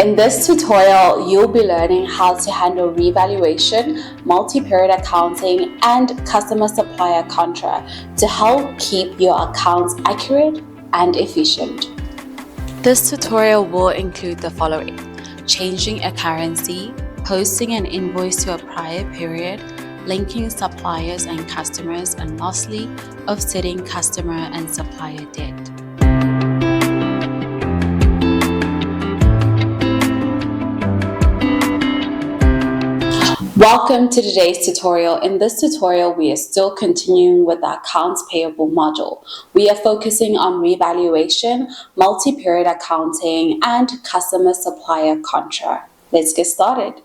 In this tutorial, you'll be learning how to handle revaluation, multi-period accounting, and customer-supplier contra to help keep your accounts accurate and efficient. This tutorial will include the following: changing a currency, posting an invoice to a prior period, linking suppliers and customers, and lastly, offsetting customer and supplier debt. Welcome to today's tutorial. In this tutorial, we are still continuing with the accounts payable module. We are focusing on revaluation, multi-period accounting, and customer supplier contra. Let's get started.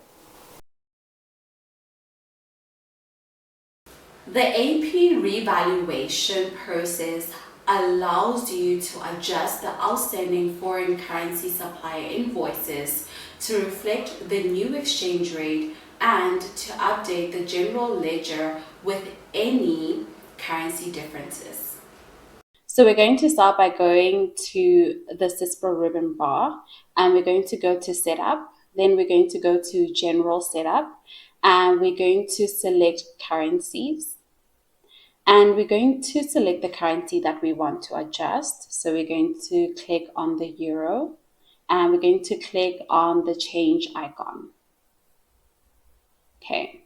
The AP revaluation process allows you to adjust the outstanding foreign currency supplier invoices to reflect the new exchange rate and to update the general ledger with any currency differences. So we're going to start by going to the SYSPRO ribbon bar, and we're going to go to Setup. Then we're going to go to General Setup, and we're going to select Currencies. And we're going to select the currency that we want to adjust. So we're going to click on the euro, and we're going to click on the change icon. Okay,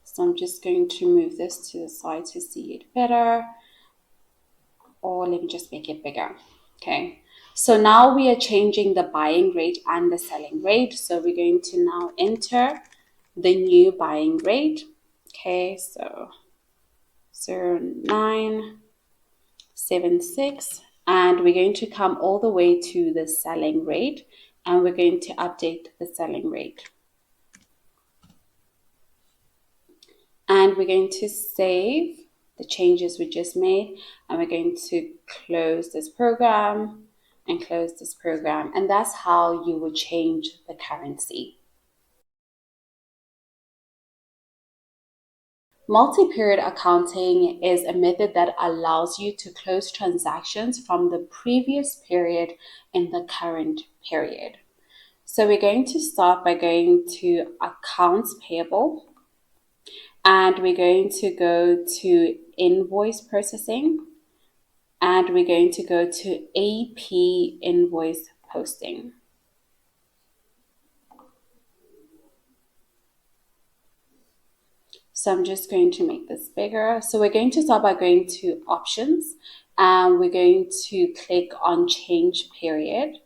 so I'm just going to move this to the side to see it better, or let me just make it bigger. Okay, so now we are changing the buying rate and the selling rate. So we're going to now enter the new buying rate. Okay, so 0976, and we're going to come all the way to the selling rate, and we're going to update the selling rate. And we're going to save the changes we just made, and we're going to close this program and close this program. And that's how you would change the currency. Multi-period accounting is a method that allows you to close transactions from the previous period in the current period. So we're going to start by going to Accounts Payable, and we're going to go to Invoice Processing, and we're going to go to AP Invoice Posting. So I'm just going to make this bigger. So we're going to start by going to Options, and we're going to click on Change Period.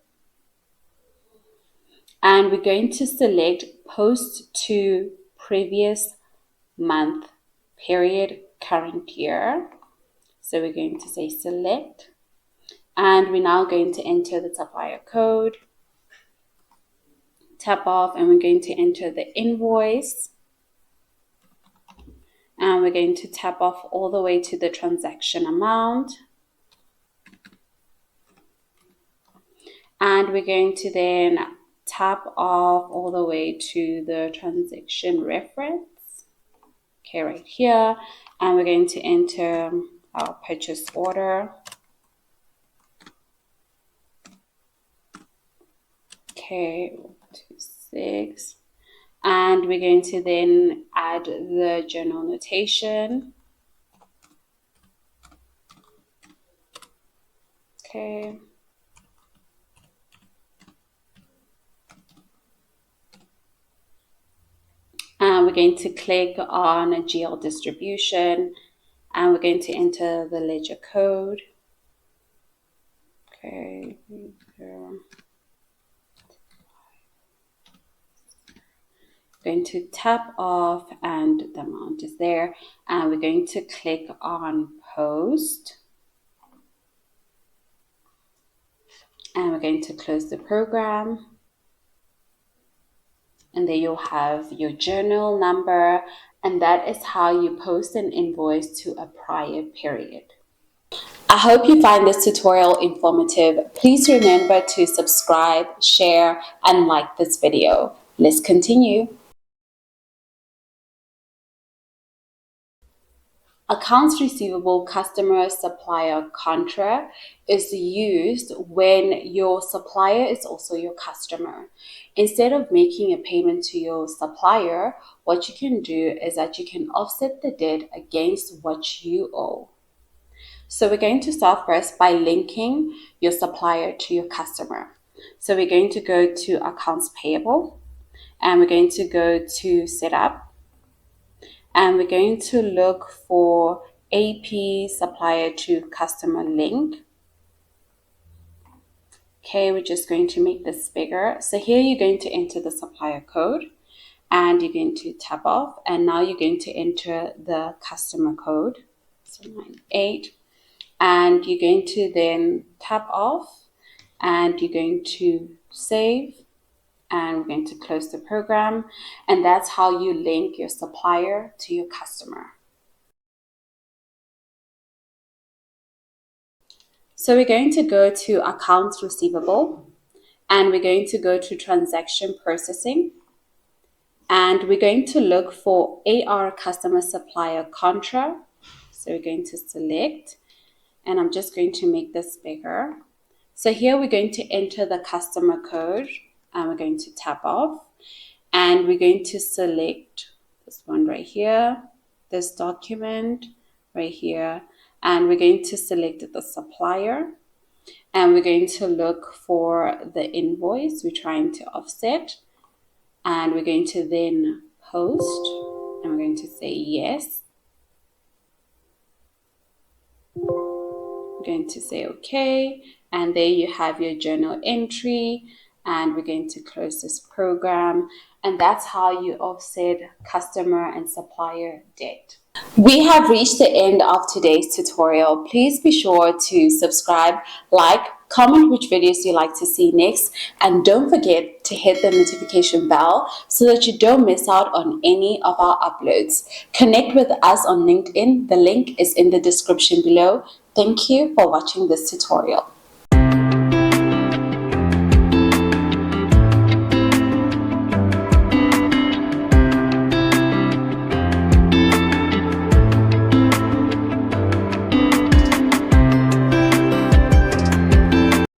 And we're going to select Post to Previous Month, Period, Current Year. So we're going to say Select. And we're now going to enter the supplier code. Tap off, and we're going to enter the invoice. And we're going to tap off all the way to the transaction amount. And we're going to then tap off all the way to the transaction reference. Okay, right here. And we're going to enter our purchase order. Okay, 26. And we're going to then add the journal notation. Okay. And we're going to click on a GL distribution, and we're going to enter the ledger code. Okay. Going to tap off, and the amount is there, and we're going to click on Post, and we're going to close the program. And there you'll have your journal number, and that is how you post an invoice to a prior period. I hope you find this tutorial informative. Please remember to subscribe, share, and like this video. Let's continue. Accounts receivable customer-supplier CONTRA is used when your supplier is also your customer. Instead of making a payment to your supplier, what you can do is that you can offset the debt against what you owe. So we're going to start first by linking your supplier to your customer. So we're going to go to Accounts Payable, and we're going to go to Setup, and we're going to look for AP supplier to customer link. Okay, we're just going to make this bigger. So here you're going to enter the supplier code, and you're going to tap off, and now you're going to enter the customer code, so 98, and you're going to then tap off, and you're going to save, and we're going to close the program, and that's how you link your supplier to your customer. So we're going to go to Accounts Receivable, and we're going to go to Transaction Processing, and we're going to look for AR Customer Supplier CONTRA. So we're going to select, and I'm just going to make this bigger. So here we're going to enter the customer code, and we're going to tap off, and we're going to select this one right here, this document right here, and we're going to select the supplier, and we're going to look for the invoice we're trying to offset, and we're going to then post, and we're going to say yes. We're going to say okay, and there you have your journal entry, and we're going to close this program, and that's how you offset customer and supplier debt. We have reached the end of today's tutorial. Please be sure to subscribe, like, comment which videos you'd like to see next, and don't forget to hit the notification bell so that you don't miss out on any of our uploads. Connect with us on LinkedIn. The link is in the description below. Thank you for watching this tutorial.